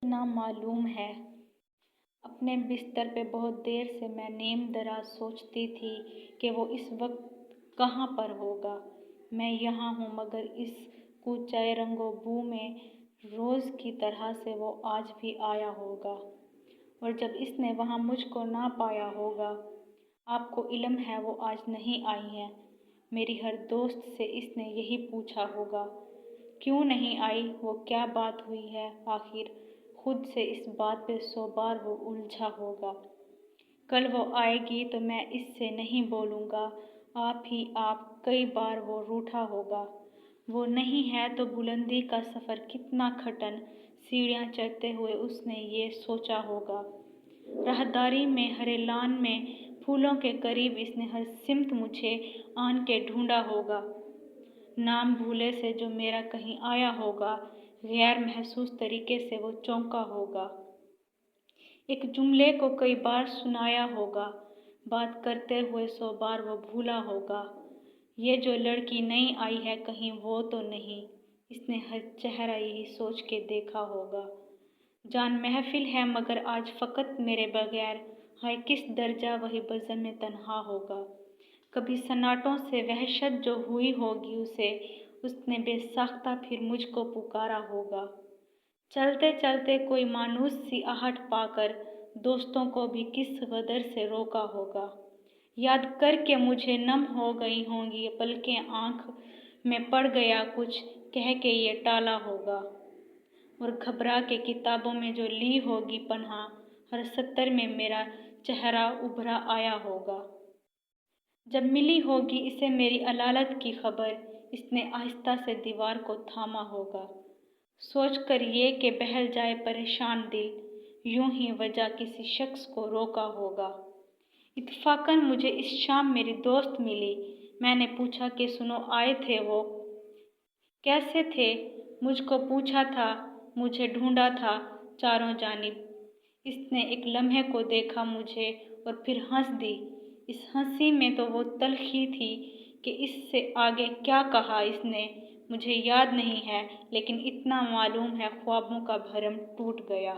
ना मालूम है। अपने बिस्तर पे बहुत देर से मैं नीम दराज सोचती थी कि वो इस वक्त कहाँ पर होगा। मैं यहाँ हूँ मगर इस कूचाए रंगो बू में रोज़ की तरह से वो आज भी आया होगा। और जब इसने वहाँ मुझको ना पाया होगा, आपको इल्म है वो आज नहीं आई है। मेरी हर दोस्त से इसने यही पूछा होगा, क्यों नहीं आई, वो क्या बात हुई है। आखिर खुद से इस बात पे 100 बार वो उलझा होगा। कल वो आएगी तो मैं इससे नहीं बोलूँगा, आप ही आप, कई बार वो रूठा होगा। वो नहीं है तो बुलंदी का सफ़र कितना कठिन, सीढ़ियाँ चढ़ते हुए उसने ये सोचा होगा। राहदारी में हरे लान में फूलों के करीब इसने हर सिमत मुझे आन के ढूंढा होगा। नाम भूले से जो मेरा कहीं आया होगा, गैर महसूस तरीके से वो चौंका होगा। एक जुमले को कई बार सुनाया होगा, बात करते हुए 100 बार वो भूला होगा। ये जो लड़की नई आई है कहीं वो तो नहीं, इसने हर चेहरा यही सोच के देखा होगा। जान महफिल है मगर आज फ़कत मेरे बगैर, हाय किस दर्जा वही बज़म तन्हा होगा। कभी सन्नाटों से वहशत जो हुई होगी उसे, उसने बेसाख्ता फिर मुझको पुकारा होगा। चलते चलते कोई मानूस सी आहट पाकर दोस्तों को भी किस कदर से रोका होगा। याद करके मुझे नम हो गई होंगी पलकें, आँख में पड़ गया कुछ कह के ये टाला होगा। और घबरा के किताबों में जो ली होगी पन्हा, हर सतर में मेरा चेहरा उभरा आया होगा। जब मिली होगी इसे मेरी अलालत की खबर, इसने आहिस्ता से दीवार को थामा होगा। सोच कर ये कि बहल जाए परेशान दिल, यूं ही वजह किसी शख्स को रोका होगा। इत्तफाकन मुझे इस शाम मेरी दोस्त मिली। मैंने पूछा कि सुनो आए थे वो, कैसे थे, मुझको पूछा था, मुझे ढूंढा था चारों जानिब। इसने एक लम्हे को देखा मुझे और फिर हंस दी। इस हंसी में तो वो तल्खी थी कि इससे आगे क्या कहा इसने मुझे याद नहीं है, लेकिन इतना मालूम है ख्वाबों का भरम टूट गया।